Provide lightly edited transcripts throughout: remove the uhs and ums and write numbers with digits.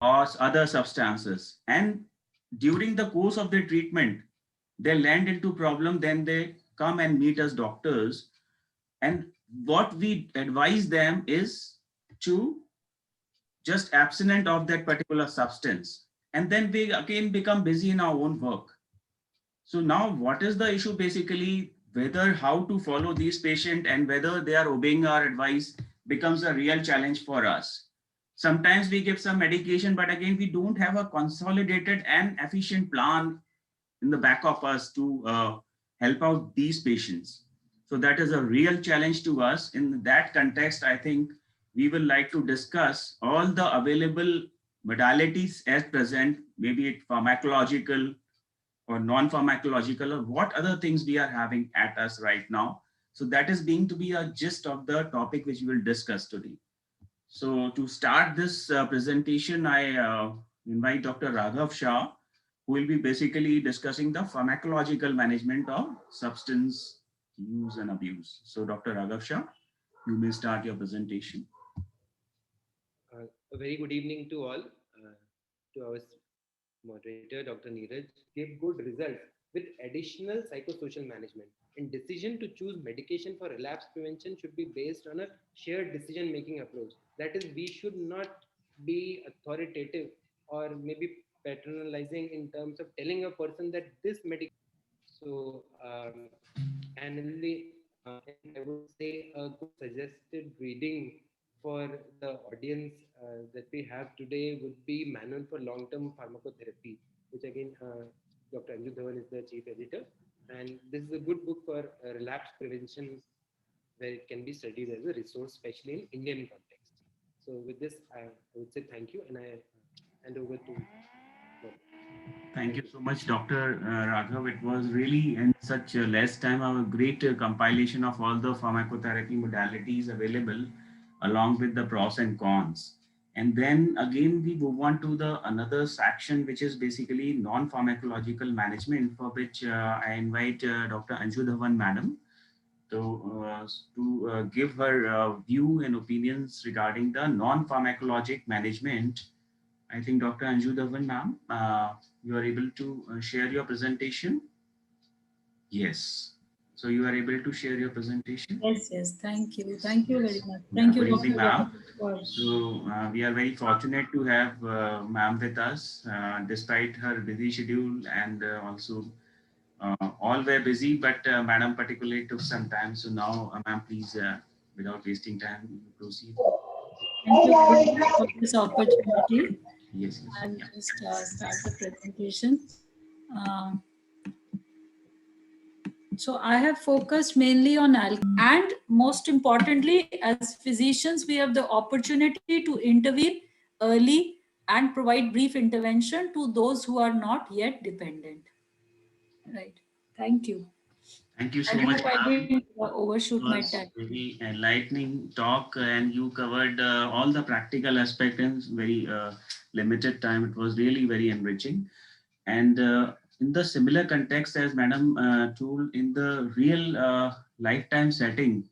or other substances. And during the course of their treatment, they land into problem, then they come and meet us doctors. And what we advise them is to just abstinent of that particular substance. And then we again become busy in our own work. So now what is the issue basically? Whether how to follow these patients and whether they are obeying our advice becomes a real challenge for us. Sometimes we give some medication, but again, we don't have a consolidated and efficient plan in the back of us to help out these patients. So that is a real challenge to us. In that context, I think we will like to discuss all the available modalities at present, maybe it pharmacological or non-pharmacological, or what other things we are having at us right now. So that is being to be a gist of the topic which we will discuss today. So to start this presentation, I invite Dr. Raghav Shah, who will be basically discussing the pharmacological management of substance use and abuse. So Dr. Raghav Shah, you may start your presentation. A very good evening to all. To our moderator, Dr. Neeraj, gave good results with additional psychosocial management. And decision to choose medication for relapse prevention should be based on a shared decision-making approach. That is, we should not be authoritative or maybe patronizing in terms of telling a person that this medication. So, and I would say a good suggested reading for the audience that we have today would be Manual for Long-Term Pharmacotherapy, which again, Dr. Anju Dhawan is the chief editor. And this is a good book for relapse prevention, where it can be studied as a resource, especially in Indian context. So with this, I would say thank you, and I hand over to Thank you so much, Dr. Raghav. It was really in such less time a great compilation of all the pharmacotherapy modalities available, along with the pros and cons. And then again, we move on to the another section, which is basically non-pharmacological management, for which I invite Dr. Anju Dhawan, madam, to give her view and opinions regarding the non-pharmacologic management. I think Dr. Anju Dhawan, ma'am, you are able to share your presentation. Yes. So you are able to share your presentation. Yes, yes. Thank you. Thank you very much. Yeah, Thank you, good Dr. evening, ma'am. For... So we are very fortunate to have ma'am with us, despite her busy schedule, and also all were busy, but madam particularly took some time. So now, ma'am, please, without wasting time, proceed. Thank you very much for this opportunity. Yes, yes. I'll just start the presentation. So I have focused mainly on alcohol, and most importantly, as physicians, we have the opportunity to intervene early and provide brief intervention to those who are not yet dependent. Right. Thank you. Thank you so much. I didn't overshoot my time. Very enlightening talk, and you covered all the practical aspects in very limited time. It was really very enriching. And in the similar context as Madam told, in the real lifetime setting,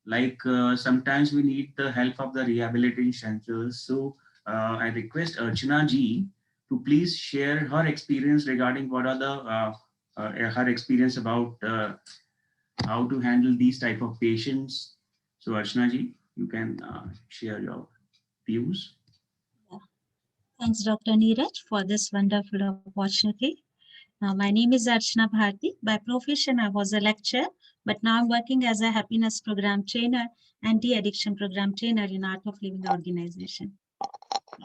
like sometimes we need the help of the rehabilitation centers. So I request Archana ji to please share her experience regarding what are the her experience about how to handle these type of patients. So Archana ji, you can share your views. Yeah. Thanks, Dr. Neeraj, for this wonderful opportunity. My name is Archana Bharti. By profession, I was a lecturer, but now I'm working as a happiness program trainer and de-addiction program trainer in Art of Living organization.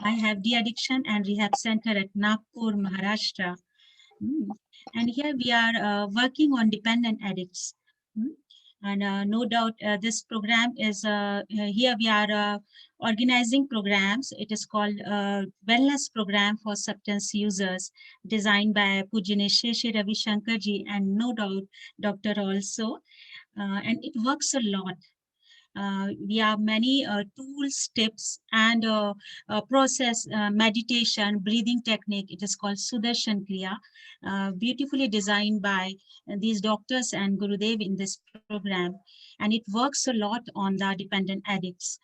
I have de-addiction and rehab center at Nagpur, Maharashtra. And here we are working on dependent addicts. And no doubt this program is, here we are organizing programs. It is called Wellness Program for Substance Users, designed by Pujane Sheshi Ravi Shankarji, and no doubt Dr. also. And it works a lot. We have many tools, tips, and process, meditation, breathing technique. It is called Sudarshan Kriya, beautifully designed by these doctors and Gurudev in this program. And it works a lot on the dependent addicts.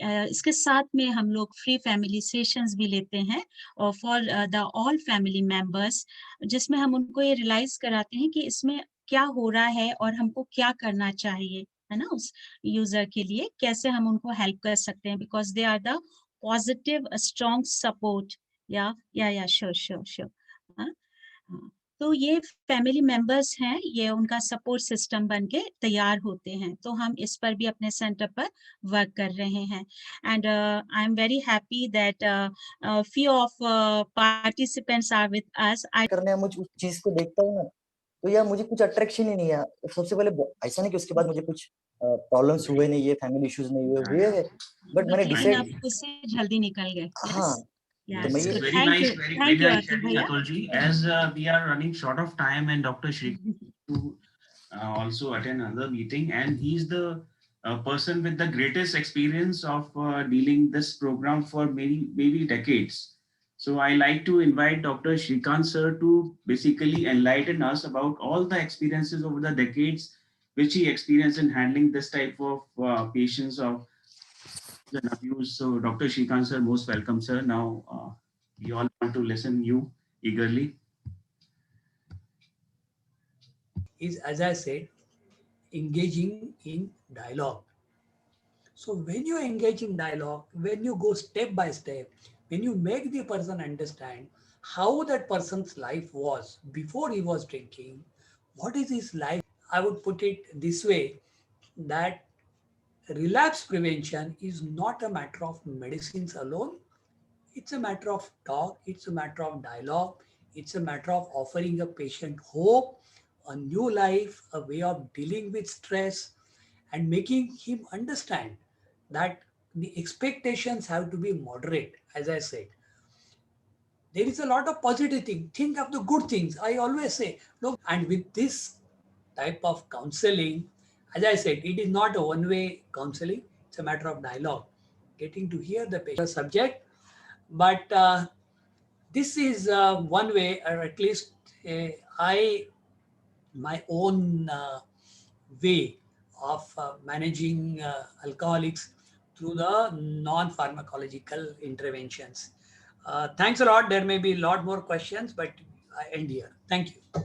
इसके साथ में हम लोग free family sessions भी लेते हैं और for the all family members, जिसमें हम उनको ये रियलाइज कराते हैं कि इसमें क्या हो रहा है और हमको क्या करना चाहिए, है ना, उस यूजर के लिए कैसे हम उनको हेल्प कर सकते हैं, because they are the positive strong support. या श्योर श्योर श्योर। हाँ, तो ये फैमिली मेंबर्स हैं, ये उनका सपोर्ट सिस्टम बन के तैयार होते हैं। तो हम इस पर भी अपने सेंटर पर वर्क कर रहे हैं। And I am very happy that few of participants are with us. करने मुझ उस चीज को देखता हूँ ना, तो यार मुझे कुछ अट्रैक्शन ही नहीं है। सबसे पहले ऐसा नहीं कि उसके बाद मुझे कुछ प्रॉब्लम्स हुए नहीं, ये फैमिली इश्यूज नहीं हुए हैं, बट मैंने लेकिन आप डिसाइड, उससे जल्दी निकल गए। हाँ, तो मैं This ये is very thank nice, you, very thank you nice Atul sharing, भैया। Atul ji. As we are running short of time, and Dr. Shri to also attend another meeting, and he's the person with the greatest experience of dealing this program for maybe decades. So I like to invite Dr. Shrikant sir to basically enlighten us about all the experiences over the decades which he experienced in handling this type of patients of and abuse. So, Dr. Shrikant sir, most welcome, sir. Now, we all want to listen you eagerly. Is, as I said, engaging in dialogue. So when you engage in dialogue, when you go step by step, when you make the person understand how that person's life was before he was drinking, what is his life? I would put it this way, that relapse prevention is not a matter of medicines alone. It's a matter of talk, it's a matter of dialogue, it's a matter of offering a patient hope, a new life, a way of dealing with stress, and making him understand that the expectations have to be moderate. As I said, there is a lot of positive things. Think of the good things. I always say, look, and with this type of counseling, as I said, it is not a one-way counseling. It's a matter of dialogue, getting to hear the patient subject. But this is one way, or at least I, my own way of managing alcoholics through the non-pharmacological interventions. Thanks a lot. There may be a lot more questions, but I end here. Thank you.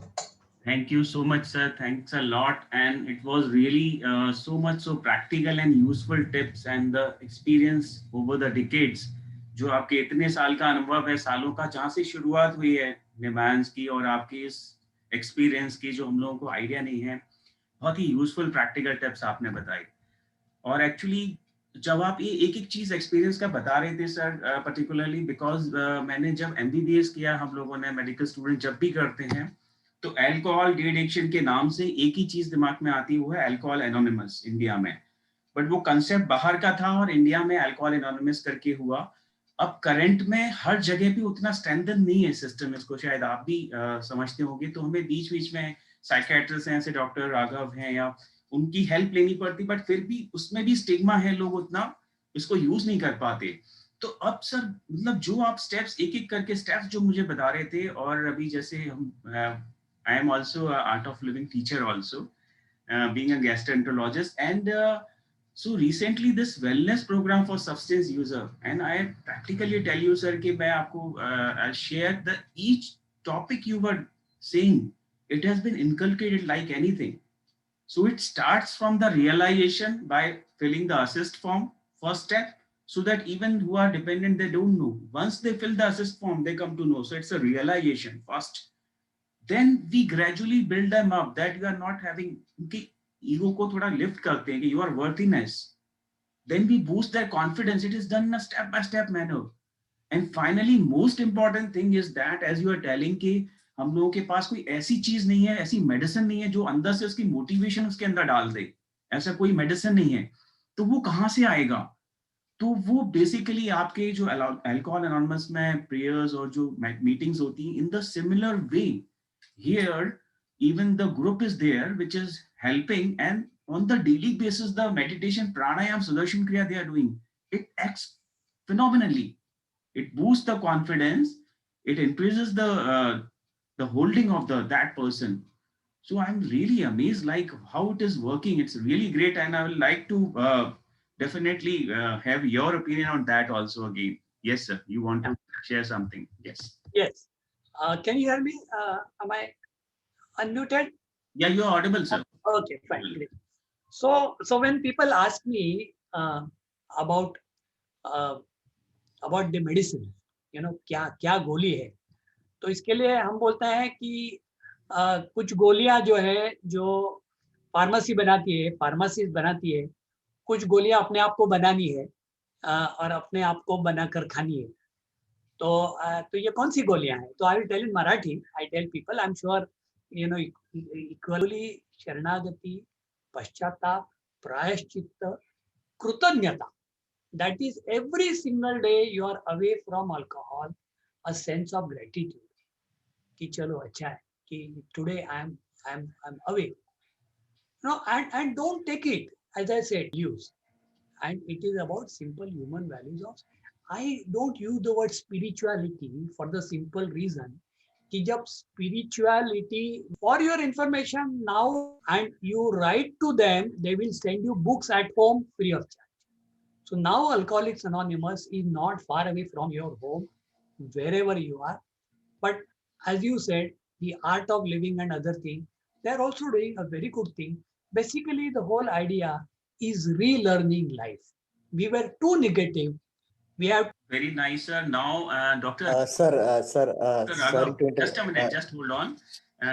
Thank you so much, sir. Thanks a lot. And it was really so much so practical and useful tips and the experience over the decades. जो आपके इतने साल का अनुभव है, सालों का, जहाँ से शुरुआत हुई है निमांस की और आपकी इस एक्सपीरियंस की, जो हम लोगों को आइडिया नहीं है, बहुत ही यूजफुल प्रैक्टिकल टिप्स आपने बताई। और एक्चुअली जब आप ये एक एक चीज एक्सपीरियंस का बता रहे थे सर, पर्टिकुलरली बिकॉज मैंने जब एमबीबीएस किया, हम लोगों ने मेडिकल स्टूडेंट जब भी करते हैं तो अल्कोहल डी एडिक्शन के नाम से एक ही चीज दिमाग में आती है, वो है अल्कोहल एनोनिमस इंडिया में। बट वो कंसेप्ट बाहर का था और इंडिया में अल्कोहल एनोनिमस करके हुआ। अब करंट में हर जगह पे उतना स्ट्रेंथन नहीं है सिस्टम, इसको शायद आप भी समझते होंगे। तो हमें बीच बीच में साइकेट्रिस्ट हैं, ऐसे डॉक्टर राघव हैं, या उनकी हेल्प लेनी पड़ती, बट फिर भी उसमें भी स्टिग्मा है, लोग उतना इसको यूज नहीं कर पाते। तो अब सर मतलब जो आप स्टेप्स एक एक करके स्टेप्स जो मुझे बता रहे थे, और अभी जैसे हम I am also art of living teacher also, being a gastroenterologist, and so recently this wellness program for substance user, and I practically tell you sir कि मैं आपको I'll share the each topic you were saying, it has been inculcated like anything. So it starts from the realization by filling the assist form, first step, so that even who are dependent, they don't know. Once they fill the assist form, they come to know. So it's a realization first. Then we gradually build them up that you are not having, उनकी ego को थोड़ा lift करते हैं कि you are worthiness. Then we boost their confidence. It is done in a step-by-step manner. And finally, most important thing is that as you are telling कि हम लोगों के पास कोई ऐसी चीज नहीं है, ऐसी मेडिसिन नहीं है जो अंदर से उसकी मोटिवेशन उसके अंदर डाल दे, ऐसा कोई मेडिसिन नहीं है। तो वो कहाँ से आएगा? तो वो बेसिकली आपके जो अल्कोहल एनोनिमस में प्रेयर्स और जो मीटिंग्स होती हैं, in the similar way here even the group is there which is helping, and on the daily basis the meditation, pranayam, sudarshan kriya they are doing, it acts phenomenally. It boosts the confidence, it increases the holding of that person. So I'm really amazed like how it is working. It's really great, and I would like to definitely have your opinion on that also again. Yes, sir. You want to share something? Yes. Yes. Can you hear me? Am I unmuted? Yeah, you're audible, sir. Okay, fine, great. So when people ask me about uh, about the medicine, क्या क्या गोली है, तो इसके लिए हम बोलते हैं कि कुछ गोलियां जो है जो फार्मेसी बनाती है, फार्मासी बनाती है, कुछ गोलियां अपने आप को बनानी है और अपने आप को बनाकर खानी है। तो ये कौन सी गोलियां हैं? तो I will tell in Marathi, I tell people, I am sure equally शरणागति, पश्चाताप, प्रायश्चित्त, कृतज्ञता. That is every single day you are away from alcohol, a sense of gratitude. कि चलो अच्छा है कि today I'm away. And don't take it, as I said, use. And it is about simple human values of. I don't use the word spirituality for the simple reason कि जब spirituality, for your information now, and you write to them, they will send you books at home free of charge. So now Alcoholics Anonymous is not far away from your home, wherever you are. But as you said, the art of living and other things, they're also doing a very good thing. Basically, the whole idea is relearning life. We were too negative. We have. Very nice, sir. Now, Sir, Dr. sorry Raghav, to just a interrupt. minute, just hold on.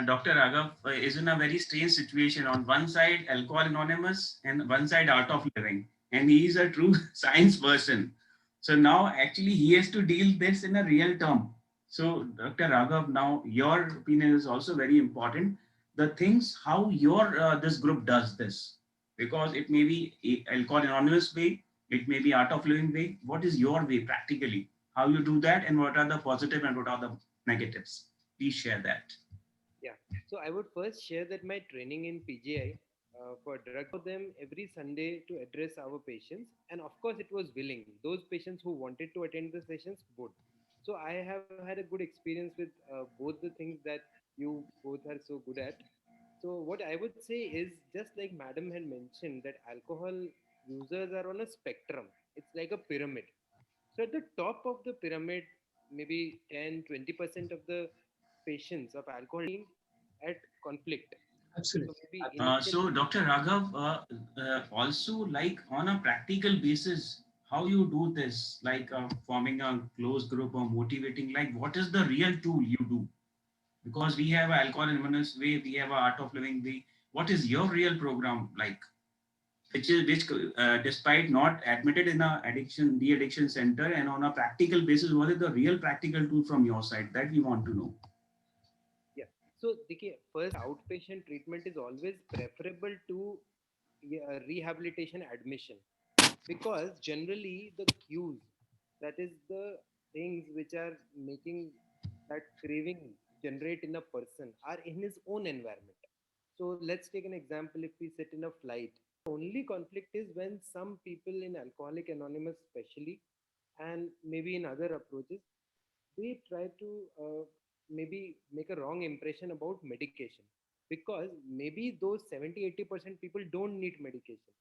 Dr. Raghav is in a very strange situation. On one side, Alcohol Anonymous, and one side, Art of Living. And he is a true science person. So now, actually, he has to deal this in a real term. So, Dr. Raghav, now your opinion is also very important. The things how your this group does this, because it may be Alcohol Anonymous way, it may be Art of Living way. What is your way practically? How you do that, and what are the positive and what are the negatives? Please share that. Yeah. So I would first share that my training in PGI for drug them every Sunday to address our patients, and of course it was willing. Those patients who wanted to attend the sessions would. So I have had a good experience with both the things that you both are so good at. So what I would say is just like Madam had mentioned that alcohol users are on a spectrum. It's like a pyramid. So at the top of the pyramid, maybe 10-20% of the patients of alcohol at conflict. So Absolutely. maybe So, initially, Dr. Raghav, also like on a practical basis, how you do this, like forming a close group or motivating, like what is the real tool you do? Because we have a alcohol anonymous way, we have a art of living way. What is your real program like? Which despite not admitted in a addiction de-addiction center, and on a practical basis, what is the real practical tool from your side that we want to know? yeah. So देखिए, first outpatient treatment is always preferable to rehabilitation admission, because generally the cues, that is the things which are making that craving generate in a person, are in his own environment. So let's take an example. If we sit in a flight, only conflict is when some people in Alcoholic Anonymous especially, and maybe in other approaches, they try to maybe make a wrong impression about medication, because maybe those 70-80% people don't need medication,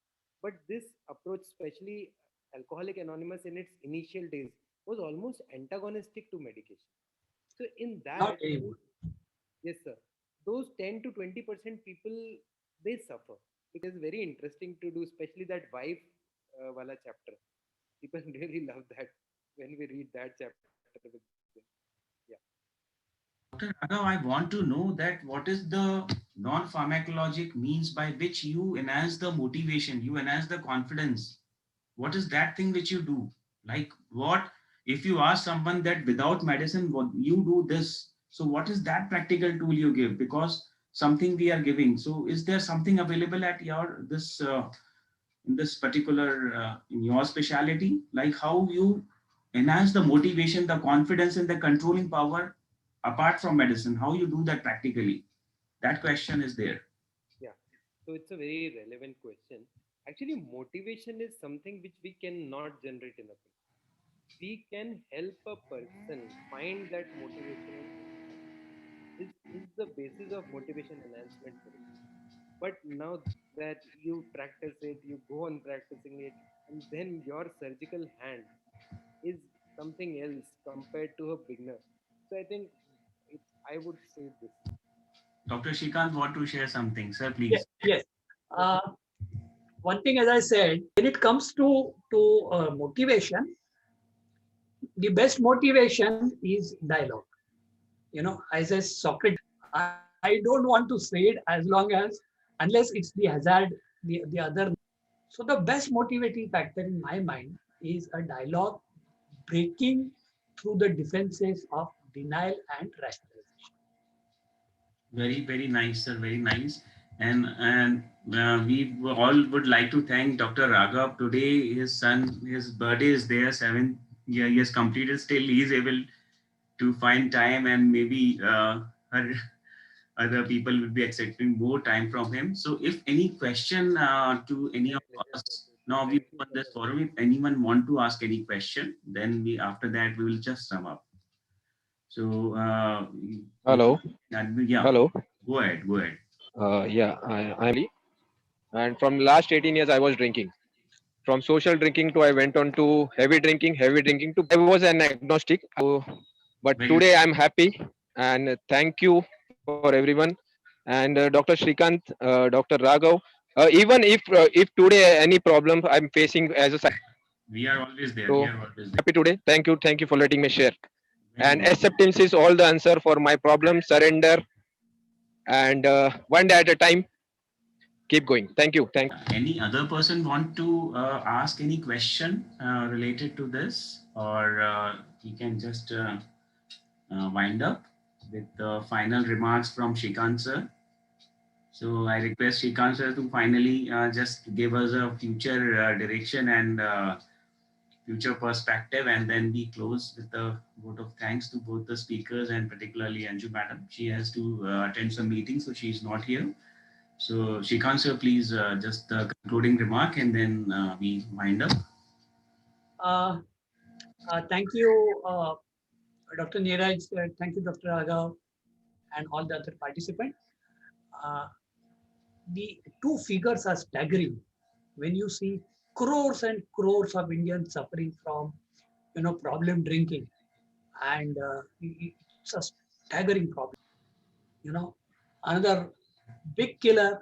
but this approach, especially Alcoholic Anonymous in its initial days, was almost antagonistic to medication. So in Not that, anymore. yes sir, those 10 to 20% people, they suffer, because it's very interesting to do, especially that wife wala chapter. People really love that when we read that chapter with them. Yeah. Dr. Raghav, I want to know that what is the non-pharmacologic means by which you enhance the motivation, you enhance the confidence. What is that thing which you do? Like what, if you ask someone that without medicine, what you do this, so what is that practical tool you give? Because something we are giving. So is there something available at your this in this particular in your specialty, like how you enhance the motivation, the confidence, and the controlling power apart from medicine? How you do that practically? That question is there. Yeah. So it's a very relevant question. Actually, motivation is something which we cannot generate in a person. We can help a person find that motivation and is the basis of motivation enhancement therapy. But now that you practice it, you go on practicing it, and then your surgical hand is something else compared to a beginner. So I think I would say this. Dr. Shrikant want to share something, sir, Yes, please. yes. Uh, One thing, as I said, when it comes to motivation, the best motivation is dialogue. As a Socrates, I don't want to say it as long as unless it's the hazard, the other. So the best motivating factor in my mind is a dialogue breaking through the defenses of denial and rationalization. Very, very nice, sir. Very nice. And we all would like to thank Dr. Raghav. Today, his son, his birthday is there. 7 year he has completed. Still, he is able to find time, and maybe other people will be accepting more time from him. So, if any question to any My of pleasure, us, Dr. now we Thank you open for this the forum. If anyone want to ask any question, then we after that we will just sum up. So, Hello, yeah, hello. go ahead, go ahead. Yeah, I'm and from last 18 years I was drinking. From social drinking to I went on to heavy drinking to I was an agnostic. But Very today I'm happy and thank you for everyone. And Dr. Shrikant, Dr. Raghav, even if today any problem I'm facing as a We are always there. We so are always there. happy today. Thank you for letting me share. Very And good. acceptance is all the answer for my problem. Surrender and one day at a time. Keep going. Thank Any other person want to ask any question related to this, or he can just wind up with the final remarks from Shrikant sir. So I request Shrikant sir to finally just give us a future direction and future perspective, and then we close with a vote of thanks to both the speakers and particularly Anju madam. She has to attend some meeting, so she's not here. So Shrikant sir, please just the concluding remark, and then we wind up. Uh, Thank you, Dr. Neeraj. Thank you, Dr. Raghav, and all the other participants. Uh, the two figures are staggering when you see crores and crores of Indians suffering from, problem drinking, and it's a staggering problem. Another big killer